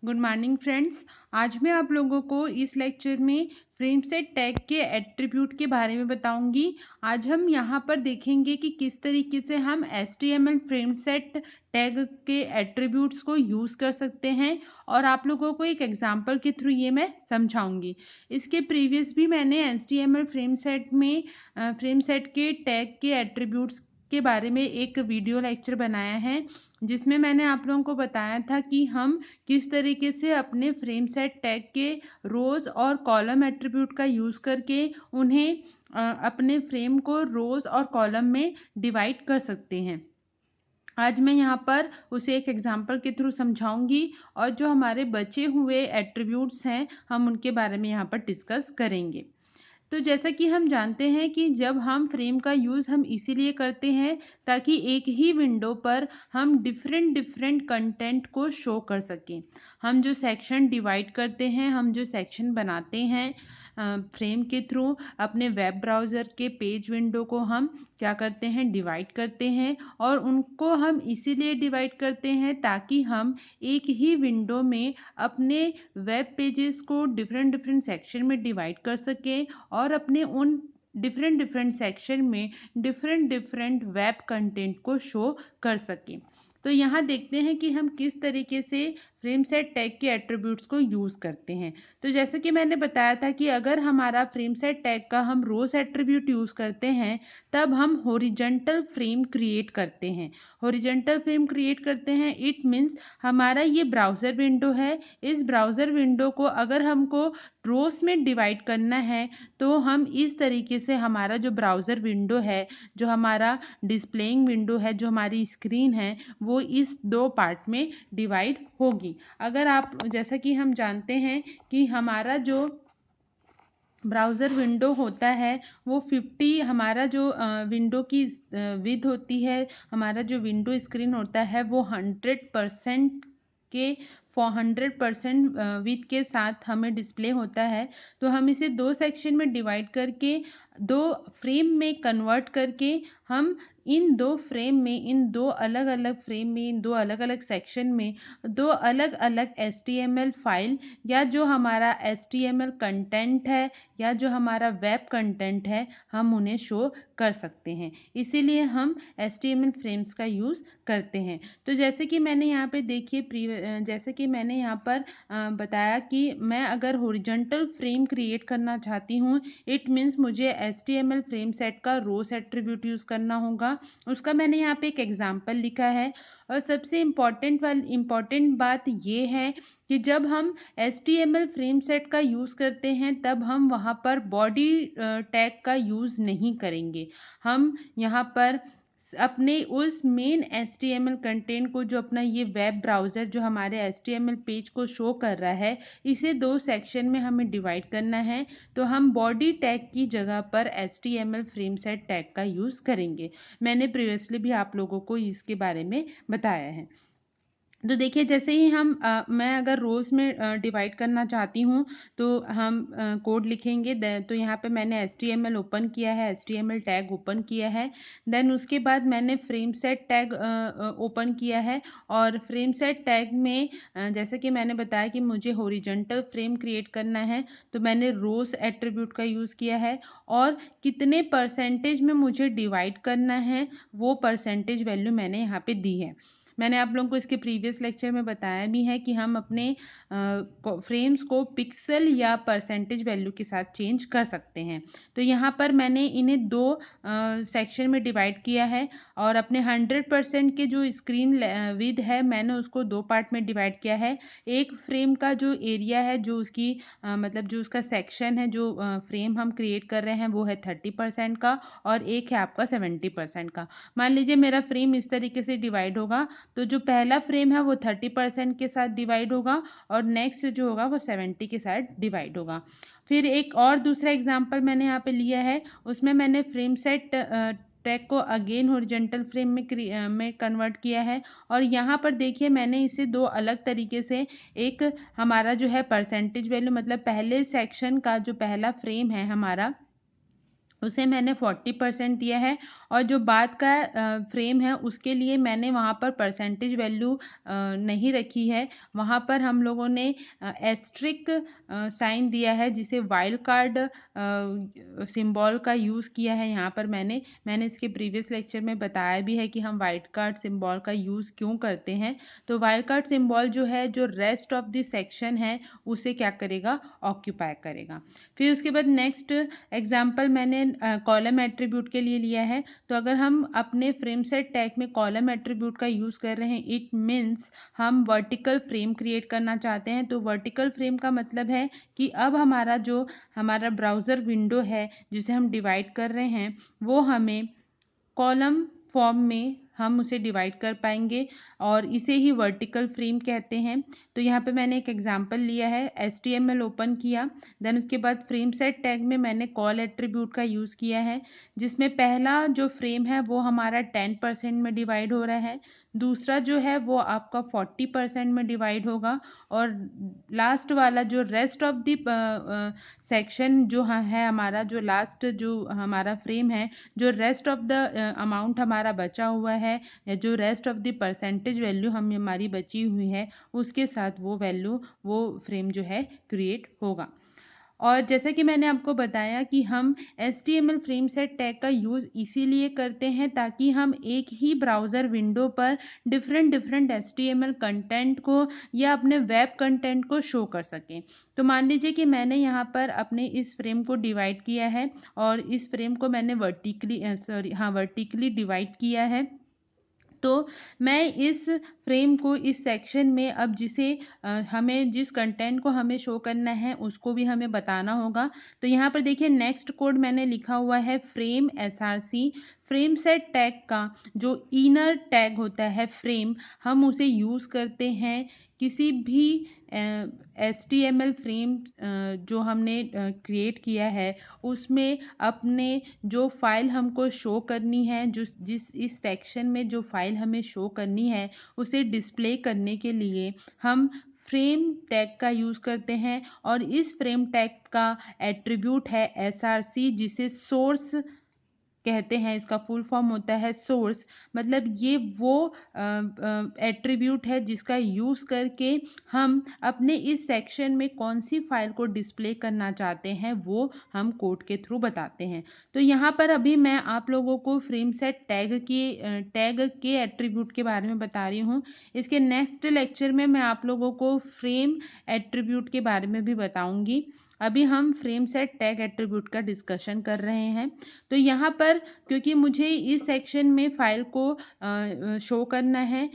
Good morning friends. आज मैं आप लोगों को इस लेक्चर में फ्रेम सेट टैग के एट्रीब्यूट के बारे में बताऊंगी। आज हम यहाँ पर देखेंगे कि किस तरीके से हम HTML फ्रेम सेट टैग के एट्रीब्यूट्स को यूज़ कर सकते हैं और आप लोगों को एक एग्जांपल के थ्रू ये मैं समझाऊंगी। इसके प्रीवियस भी मैंने HTML फ्रेम सेट में फ्रेम सेट के टैग के एट्रीब्यूट्स के बारे में एक वीडियो लेक्चर बनाया है, जिसमें मैंने आप लोगों को बताया था कि हम किस तरीके से अपने फ्रेम सेट टैग के रोज और कॉलम एट्रीब्यूट का यूज़ करके उन्हें अपने फ्रेम को रोज और कॉलम में डिवाइड कर सकते हैं। आज मैं यहाँ पर उसे एक एग्जाम्पल के थ्रू समझाऊंगी और जो हमारे बचे हुए एट्रीब्यूट्स हैं हम उनके बारे में यहाँ पर डिस्कस करेंगे। तो जैसा कि हम जानते हैं कि जब हम फ्रेम का यूज़ हम इसीलिए करते हैं ताकि एक ही विंडो पर हम डिफरेंट डिफरेंट कंटेंट को शो कर सकें। हम जो सेक्शन डिवाइड करते हैं, हम जो सेक्शन बनाते हैं फ्रेम के थ्रू, अपने वेब ब्राउज़र के पेज विंडो को हम क्या करते हैं, डिवाइड करते हैं। और उनको हम इसीलिए डिवाइड करते हैं ताकि हम एक ही विंडो में अपने वेब पेजेस को डिफरेंट डिफरेंट सेक्शन में डिवाइड कर सकें और अपने उन डिफरेंट डिफरेंट सेक्शन में डिफरेंट डिफरेंट वेब कंटेंट को शो कर सकें। तो यहाँ देखते हैं कि हम किस तरीके से फ्रेम सेट टैग के एट्रीब्यूट्स को यूज़ करते हैं। तो जैसे कि मैंने बताया था कि अगर हमारा फ्रेम सेट टैग का हम रोज एट्रीब्यूट यूज़ करते हैं तब हम हॉरिजॉन्टल फ्रेम क्रिएट करते हैं। हॉरिजॉन्टल फ्रेम क्रिएट करते हैं इट मीन्स हमारा ये ब्राउज़र विंडो है। इस ब्राउज़र विंडो को अगर हमको रोज में डिवाइड करना है तो हम इस तरीके से हमारा जो ब्राउज़र विंडो है, जो हमारा डिस्प्लेइंग विंडो है, जो हमारी स्क्रीन है, वो इस दो पार्ट में डिवाइड होगी। अगर आप जैसा कि हम जानते हैं कि हमारा जो ब्राउज़र विंडो होता है वो 50, हमारा जो विंडो की विड्थ होती है, हमारा जो विंडो स्क्रीन होता है वो 100% के 100% विड्थ के साथ हमें डिस्प्ले होता है। तो हम इसे दो सेक्शन में डिवाइड करके दो फ्रेम में कन्वर्ट करके हम इन दो फ्रेम में, इन दो अलग अलग फ्रेम में, इन दो अलग अलग सेक्शन में दो अलग अलग HTML फाइल या जो हमारा HTML कंटेंट है या जो हमारा वेब कंटेंट है हम उन्हें शो कर सकते हैं। इसीलिए हम HTML फ्रेम्स का यूज़ करते हैं। तो जैसे कि मैंने यहाँ पे देखिए, जैसे कि मैंने यहाँ पर बताया कि मैं अगर हॉरिजॉन्टल फ्रेम क्रिएट करना चाहती हूँ इट मीन्स मुझे HTML फ्रेम सेट का रोज एट्रीब्यूट यूज़ करना होगा। उसका मैंने यहाँ पे एक एग्जाम्पल लिखा है। और सबसे इम्पॉर्टेंट बात ये है कि जब हम HTML फ्रेम सेट का यूज़ करते हैं तब हम वहाँ पर बॉडी टैग का यूज़ नहीं करेंगे। हम यहाँ पर अपने उस मेन HTML कंटेंट को, जो अपना ये वेब ब्राउज़र जो हमारे HTML पेज को शो कर रहा है, इसे दो सेक्शन में हमें डिवाइड करना है। तो हम बॉडी टैग की जगह पर HTML फ्रेम सेट टैग का यूज़ करेंगे। मैंने प्रीवियसली भी आप लोगों को इसके बारे में बताया है। तो देखिए, जैसे ही मैं अगर रोज़ में डिवाइड करना चाहती हूँ तो हम कोड लिखेंगे। तो यहाँ पे मैंने HTML ओपन किया है, HTML टैग ओपन किया है। देन उसके बाद मैंने फ्रेम सेट टैग ओपन किया है और फ्रेम सेट टैग में जैसे कि मैंने बताया कि मुझे हॉरिजॉन्टल फ्रेम क्रिएट करना है तो मैंने रोज़ एट्रीब्यूट का यूज़ किया है और कितने परसेंटेज में मुझे डिवाइड करना है वो परसेंटेज वैल्यू मैंने यहाँ पे दी है। मैंने आप लोगों को इसके प्रीवियस लेक्चर में बताया भी है कि हम अपने फ्रेम्स को पिक्सल या परसेंटेज वैल्यू के साथ चेंज कर सकते हैं। तो यहाँ पर मैंने इन्हें दो सेक्शन में डिवाइड किया है और अपने 100% के जो स्क्रीन विड्थ है मैंने उसको दो पार्ट में डिवाइड किया है। एक फ्रेम का जो एरिया है, जो उसकी मतलब जो उसका सेक्शन है, जो फ्रेम हम क्रिएट कर रहे हैं वो है 30% का और एक है आपका 70% का। मान लीजिए मेरा फ्रेम इस तरीके से डिवाइड होगा, तो जो पहला फ्रेम है वो 30% के साथ डिवाइड होगा और नेक्स्ट जो होगा वो 70 के साथ डिवाइड होगा। फिर एक और दूसरा एग्जांपल मैंने यहाँ पे लिया है, उसमें मैंने फ्रेम सेट टैग को अगेन हॉरिजॉन्टल फ्रेम में कन्वर्ट किया है और यहाँ पर देखिए मैंने इसे दो अलग तरीके से, एक हमारा जो है परसेंटेज वैल्यू, मतलब पहले सेक्शन का जो पहला फ्रेम है हमारा उसे मैंने 40% दिया है। और जो बाद का फ्रेम है उसके लिए मैंने वहाँ पर परसेंटेज वैल्यू नहीं रखी है। वहाँ पर हम लोगों ने एस्ट्रिक साइन दिया है, जिसे वाइल्ड कार्ड सिंबल का यूज़ किया है यहाँ पर। मैंने इसके प्रीवियस लेक्चर में बताया भी है कि हम वाइल्ड कार्ड सिंबल का यूज़ क्यों करते हैं। तो वाइल्ड कार्ड सिंबल जो है, जो रेस्ट ऑफ द सेक्शन है उसे क्या करेगा, ऑक्यूपाई करेगा। फिर उसके बाद नेक्स्ट एग्जाम्पल मैंने कॉलम एट्रीब्यूट के लिए लिया है। तो अगर हम अपने फ्रेम सेट टैग में कॉलम एट्रीब्यूट का यूज़ कर रहे हैं, इट मीन्स हम वर्टिकल फ्रेम क्रिएट करना चाहते हैं। तो वर्टिकल फ्रेम का मतलब है कि अब हमारा ब्राउज़र विंडो है जिसे हम डिवाइड कर रहे हैं, वो हमें कॉलम फॉर्म में हम उसे डिवाइड कर पाएंगे, और इसे ही वर्टिकल फ्रेम कहते हैं। तो यहाँ पे मैंने एक एग्जांपल लिया है, HTML ओपन किया, देन उसके बाद फ्रेम सेट टैग में मैंने कॉल एट्रीब्यूट का यूज़ किया है, जिसमें पहला जो फ्रेम है वो हमारा 10% में डिवाइड हो रहा है, दूसरा जो है वो आपका 40% में डिवाइड होगा, और लास्ट वाला जो रेस्ट ऑफ द सेक्शन जो है हमारा, जो लास्ट जो हमारा फ्रेम है, जो रेस्ट ऑफ द अमाउंट हमारा बचा हुआ है, या जो rest of the percentage value हमारी बची हुई है, उसके साथ वो फ्रेम जो है क्रिएट होगा। और जैसा कि मैंने आपको बताया कि हम HTML फ्रेम सेट टैग का यूज़ इसीलिए करते हैं ताकि हम एक ही ब्राउज़र विंडो पर डिफरेंट डिफरेंट HTML कंटेंट को या अपने वेब कंटेंट को शो कर सकें। तो मान लीजिए कि मैंने यहाँ पर अपने इस फ्रेम को डिवाइड किया है, और इस फ्रेम को मैंने वर्टिकली डिवाइड किया है। तो मैं इस फ्रेम को इस सेक्शन में, अब हमें जिस कंटेंट को हमें शो करना है उसको भी हमें बताना होगा। तो यहाँ पर देखिए नेक्स्ट कोड मैंने लिखा हुआ है frame SRC। Frame set tag का जो इनर टैग होता है फ्रेम, हम उसे यूज़ करते हैं किसी भी HTML फ्रेम जो हमने क्रिएट किया है उसमें अपने जो फाइल हमको शो करनी है, जिस इस सेक्शन में जो फाइल हमें शो करनी है उसे डिस्प्ले करने के लिए हम फ्रेम टैग का यूज़ करते हैं। और इस फ्रेम टैग का एट्रीब्यूट है SRC, जिसे सोर्स कहते हैं। इसका फुल फॉर्म होता है सोर्स। मतलब ये वो एट्रीब्यूट है जिसका यूज़ करके हम अपने इस सेक्शन में कौन सी फाइल को डिस्प्ले करना चाहते हैं वो हम कोड के थ्रू बताते हैं। तो यहाँ पर अभी मैं आप लोगों को फ्रेम सेट टैग के एट्रीब्यूट के बारे में बता रही हूँ। इसके नेक्स्ट लेक्चर में मैं आप लोगों को फ्रेम एट्रीब्यूट के बारे में भी बताऊँगी। अभी हम फ्रेम सेट टैग एट्रीब्यूट का डिस्कशन कर रहे हैं। तो यहाँ पर क्योंकि मुझे इस सेक्शन में फाइल को शो करना है,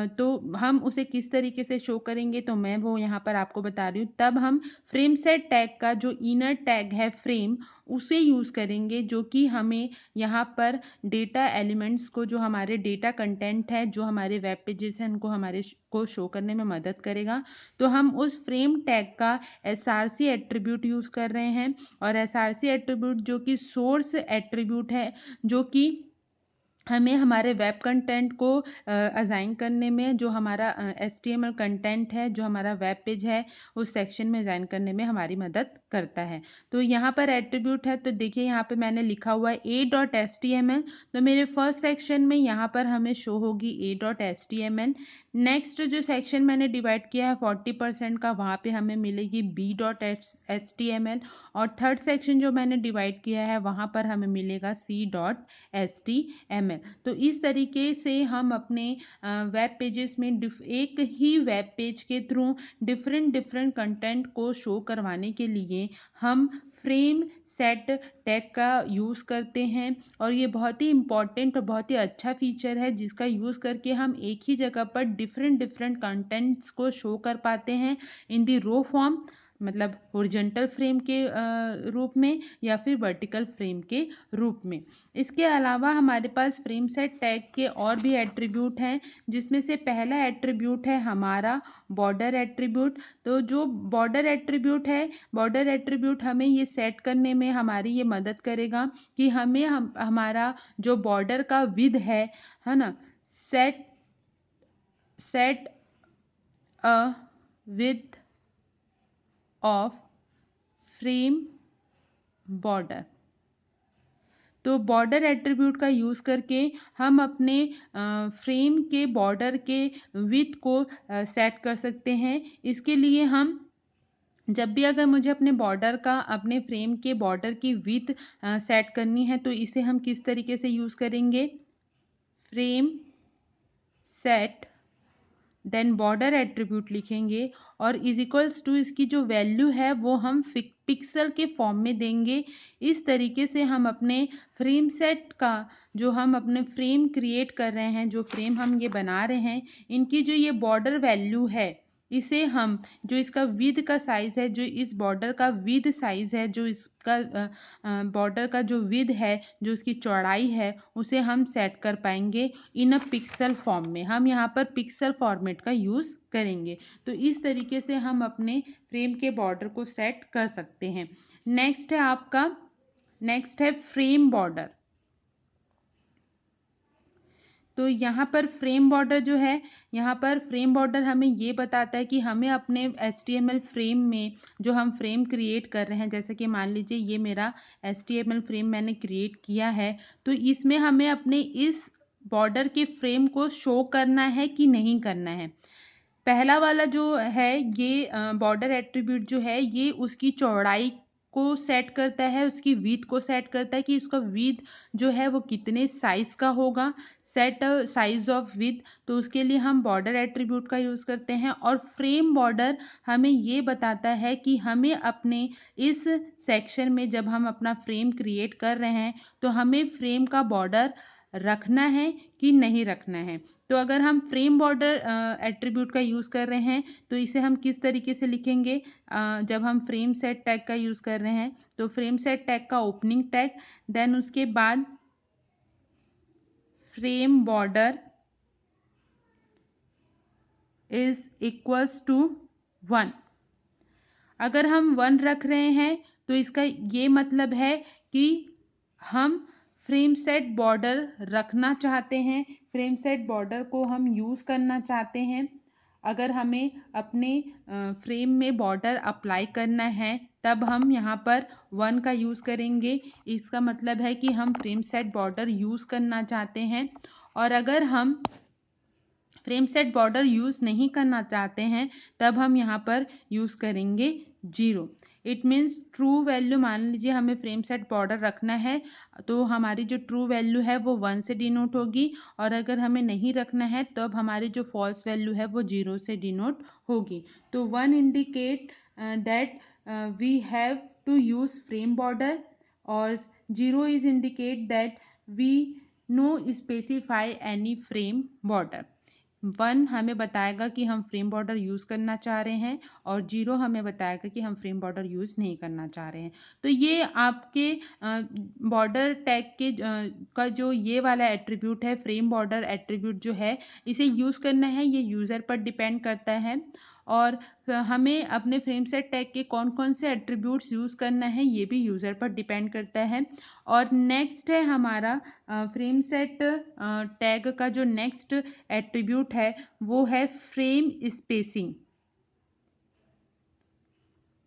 तो हम उसे किस तरीके से शो करेंगे तो मैं वो यहाँ पर आपको बता रही हूँ। तब हम फ्रेम सेट टैग का जो इनर टैग है फ्रेम, उसे यूज़ करेंगे, जो कि हमें यहाँ पर डेटा एलिमेंट्स को, जो हमारे डेटा कंटेंट है, जो हमारे वेब पेजेस हैं, उनको हमारे को शो करने में मदद करेगा। तो हम उस फ्रेम टैग का SRC एट्रीब्यूट यूज़ कर रहे हैं। और SRC एट्रीब्यूट जो कि सोर्स एट्रीब्यूट है, जो कि हमें हमारे वेब कंटेंट को असाइन करने में, जो हमारा HTML कंटेंट है, जो हमारा वेब पेज है, उस सेक्शन में असाइन करने में हमारी मदद करता है। तो यहाँ पर एट्रीब्यूट है, तो देखिए यहाँ पे मैंने लिखा हुआ है a.html। तो मेरे फर्स्ट सेक्शन में यहाँ पर हमें शो होगी a.html। नेक्स्ट जो सेक्शन मैंने डिवाइड किया है 40% का, वहाँ पे हमें मिलेगी b.html। और थर्ड सेक्शन जो मैंने डिवाइड किया है वहाँ पर हमें मिलेगा c.html। तो इस तरीके से हम अपने वेब पेजेस में एक ही वेब पेज के थ्रू डिफरेंट डिफरेंट कंटेंट को शो करवाने के लिए हम फ्रेम सेट टैग का यूज़ करते हैं। और ये बहुत ही इम्पॉर्टेंट और बहुत ही अच्छा फीचर है, जिसका यूज़ करके हम एक ही जगह पर डिफरेंट डिफरेंट कंटेंट्स को शो कर पाते हैं इन दी रो फॉर्म, मतलब हॉरिजॉन्टल फ्रेम के रूप में या फिर वर्टिकल फ्रेम के रूप में। इसके अलावा हमारे पास फ्रेम सेट टैग के और भी एट्रीब्यूट हैं, जिसमें से पहला एट्रीब्यूट है हमारा बॉर्डर एट्रीब्यूट। तो जो बॉर्डर एट्रीब्यूट हमें ये सेट करने में हमारी ये मदद करेगा कि हमारा जो बॉर्डर का विड्थ है ना, set a width of frame border. तो बॉर्डर एट्रीब्यूट का यूज़ करके हम अपने फ्रेम के बॉर्डर के विड्थ को सेट कर सकते हैं। इसके लिए हम जब भी अगर मुझे अपने फ्रेम के बॉर्डर की विड्थ सेट करनी है तो इसे हम किस तरीके से यूज़ करेंगे, frame set then border attribute लिखेंगे और इज इक्वल्स टू इसकी जो वैल्यू है वो हम पिक्सल के फॉर्म में देंगे। इस तरीके से हम अपने फ्रेम सेट का जो हम अपने फ्रेम क्रिएट कर रहे हैं, जो फ्रेम हम ये बना रहे हैं, इनकी जो ये बॉर्डर वैल्यू है इसे हम जो इसका विद का साइज़ है, जो इस बॉर्डर का विद साइज़ है, जो इसका बॉर्डर का जो विद है, जो इसकी चौड़ाई है, उसे हम सेट कर पाएंगे इन अ पिक्सल फॉर्म में। हम यहाँ पर पिक्सल फॉर्मेट का यूज़ करेंगे। तो इस तरीके से हम अपने फ्रेम के बॉर्डर को सेट कर सकते हैं। नेक्स्ट है फ्रेम बॉर्डर। तो यहाँ पर फ्रेम बॉर्डर जो है, यहाँ पर फ्रेम बॉर्डर हमें ये बताता है कि हमें अपने HTML फ्रेम में जो हम फ्रेम क्रिएट कर रहे हैं, जैसे कि मान लीजिए ये मेरा HTML फ्रेम मैंने क्रिएट किया है, तो इसमें हमें अपने इस बॉर्डर के फ्रेम को शो करना है कि नहीं करना है। पहला वाला जो है ये बॉर्डर एट्रीब्यूट जो है ये उसकी चौड़ाई को सेट करता है, उसकी विड्थ को सेट करता है कि इसका विड्थ जो है वो कितने साइज का होगा, सेट साइज ऑफ विड्थ। तो उसके लिए हम बॉर्डर एट्रीब्यूट का यूज़ करते हैं। और फ्रेम बॉर्डर हमें ये बताता है कि हमें अपने इस सेक्शन में जब हम अपना फ्रेम क्रिएट कर रहे हैं तो हमें फ्रेम का बॉर्डर रखना है कि नहीं रखना है। तो अगर हम फ्रेम बॉर्डर एट्रीब्यूट का यूज़ कर रहे हैं तो इसे हम किस तरीके से लिखेंगे, जब हम फ्रेम सेट टैग का यूज़ कर रहे हैं तो फ्रेम सेट टैग का ओपनिंग टैग, देन उसके बाद frame border is equals to 1। अगर हम 1 रख रहे हैं तो इसका ये मतलब है कि हम फ्रेम सेट बॉर्डर रखना चाहते हैं, फ्रेम सेट बॉर्डर को हम यूज़ करना चाहते हैं। अगर हमें अपने फ्रेम में बॉर्डर अप्लाई करना है तब हम यहाँ पर 1 का यूज़ करेंगे। इसका मतलब है कि हम फ्रेम सेट बॉर्डर यूज़ करना चाहते हैं। और अगर हम फ्रेम सेट बॉर्डर यूज़ नहीं करना चाहते हैं तब हम यहाँ पर यूज़ करेंगे 0। इट मीन्स ट्रू वैल्यू, मान लीजिए हमें फ्रेम सेट बॉर्डर रखना है तो हमारी जो ट्रू वैल्यू है वो 1 से डिनोट होगी, और अगर हमें नहीं रखना है तब हमारी जो फॉल्स वैल्यू है वो 0 से डिनोट होगी। तो 1 indicate that we have to use frame border, और 0 is indicate that we no specify any frame border. 1 हमें बताएगा कि हम फ्रेम बॉर्डर यूज़ करना चाह रहे हैं और 0 हमें बताएगा कि हम फ्रेम बॉर्डर यूज़ नहीं करना चाह रहे हैं। तो ये आपके बॉर्डर टैग के का जो ये वाला एट्रीब्यूट है, फ्रेम बॉर्डर एट्रीब्यूट जो है, इसे यूज़ करना है ये यूज़र पर डिपेंड करता है। और हमें अपने फ्रेम सेट टैग के कौन कौन से एट्रीब्यूट्स यूज़ करना है ये भी यूज़र पर डिपेंड करता है। और नेक्स्ट है हमारा फ्रेम सेट टैग का जो नेक्स्ट एट्रीब्यूट है वो है फ्रेम स्पेसिंग।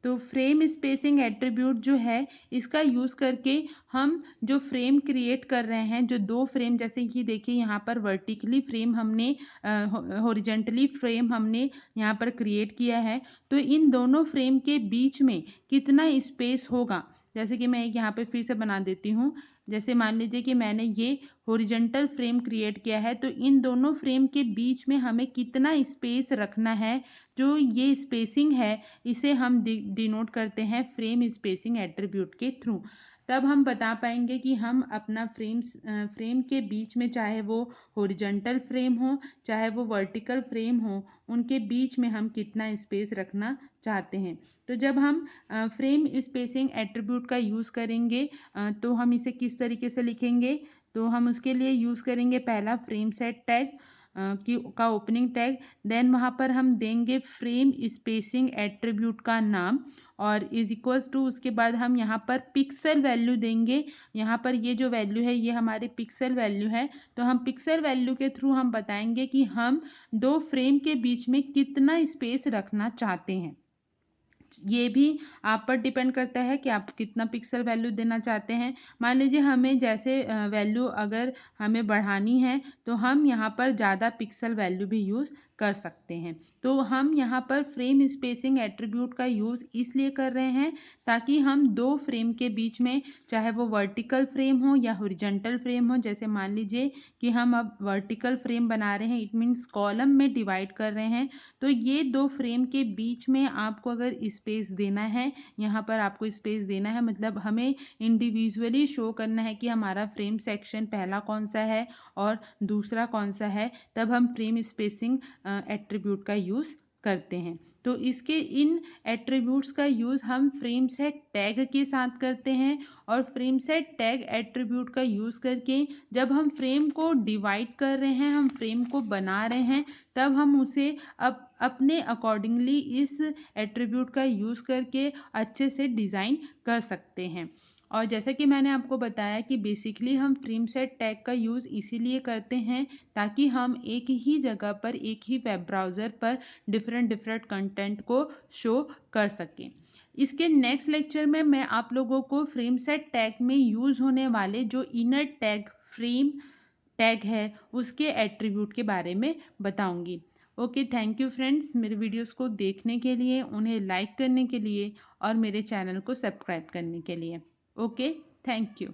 तो फ्रेम स्पेसिंग एट्रीब्यूट जो है इसका यूज़ करके हम जो फ्रेम क्रिएट कर रहे हैं, जो 2 फ्रेम, जैसे कि देखिए यहाँ पर वर्टिकली फ्रेम हमने हॉरिजेंटली फ्रेम हमने यहाँ पर क्रिएट किया है, तो इन दोनों फ्रेम के बीच में कितना स्पेस होगा। जैसे कि मैं एक यहाँ पे फिर से बना देती हूँ। जैसे मान लीजिए कि मैंने ये हॉरिजेंटल फ्रेम क्रिएट किया है, तो इन दोनों फ्रेम के बीच में हमें कितना स्पेस रखना है, जो ये स्पेसिंग है इसे हम डिनोट करते हैं फ्रेम स्पेसिंग एट्रीब्यूट के थ्रू। तब हम बता पाएंगे कि हम अपना फ्रेम के बीच में, चाहे वो हॉरिजॉन्टल फ्रेम हो चाहे वो वर्टिकल फ्रेम हो, उनके बीच में हम कितना स्पेस रखना चाहते हैं। तो जब हम फ्रेम स्पेसिंग एट्रीब्यूट का यूज़ करेंगे तो हम इसे किस तरीके से लिखेंगे, तो हम उसके लिए यूज़ करेंगे पहला फ्रेम सेट टैग का ओपनिंग टैग, देन वहाँ पर हम देंगे फ्रेम स्पेसिंग एट्रीब्यूट का नाम और इज इक्वल्स टू, उसके बाद हम यहाँ पर पिक्सल वैल्यू देंगे। यहाँ पर ये जो वैल्यू है ये हमारी पिक्सल वैल्यू है, तो हम पिक्सल वैल्यू के थ्रू हम बताएंगे कि हम 2 फ्रेम के बीच में कितना स्पेस रखना चाहते हैं। ये भी आप पर डिपेंड करता है कि आप कितना पिक्सल वैल्यू देना चाहते हैं। मान लीजिए हमें जैसे वैल्यू अगर हमें बढ़ानी है तो हम यहाँ पर ज़्यादा पिक्सल वैल्यू भी यूज़ कर सकते हैं। तो हम यहाँ पर फ्रेम स्पेसिंग एट्रीब्यूट का यूज़ इसलिए कर रहे हैं ताकि हम दो फ्रेम के बीच में, चाहे वो वर्टिकल फ्रेम हो या हॉरिजॉन्टल फ्रेम हो, जैसे मान लीजिए कि हम अब वर्टिकल फ्रेम बना रहे हैं, इट मीन्स कॉलम में डिवाइड कर रहे हैं, तो ये दो फ्रेम के बीच में आपको अगर स्पेस देना है, यहाँ पर आपको स्पेस देना है, मतलब हमें इंडिविजुअली शो करना है कि हमारा फ्रेम सेक्शन पहला कौन सा है और दूसरा कौन सा है, तब हम फ्रेम स्पेसिंग एट्रीब्यूट का यूज़ करते हैं। तो इसके इन एट्रीब्यूट्स का यूज़ हम फ्रेम सेट टैग के साथ करते हैं, और फ्रेम सेट टैग एट्रीब्यूट का यूज़ करके जब हम फ्रेम को डिवाइड कर रहे हैं, हम फ्रेम को बना रहे हैं, तब हम उसे अपने अकॉर्डिंगली इस एट्रीब्यूट का यूज़ करके अच्छे से डिज़ाइन कर सकते हैं। और जैसा कि मैंने आपको बताया कि बेसिकली हम फ्रेम सेट टैग का यूज़ इसीलिए करते हैं ताकि हम एक ही जगह पर, एक ही वेब ब्राउज़र पर डिफरेंट डिफरेंट कंटेंट को शो कर सकें। इसके नेक्स्ट लेक्चर में मैं आप लोगों को फ्रेम सेट टैग में यूज़ होने वाले जो इनर टैग फ्रेम टैग है उसके एट्रीब्यूट के बारे में बताऊंगी। ओके, थैंक यू फ्रेंड्स, मेरे वीडियोस को देखने के लिए, उन्हें लाइक करने के लिए और मेरे चैनल को सब्सक्राइब करने के लिए। Okay, thank you.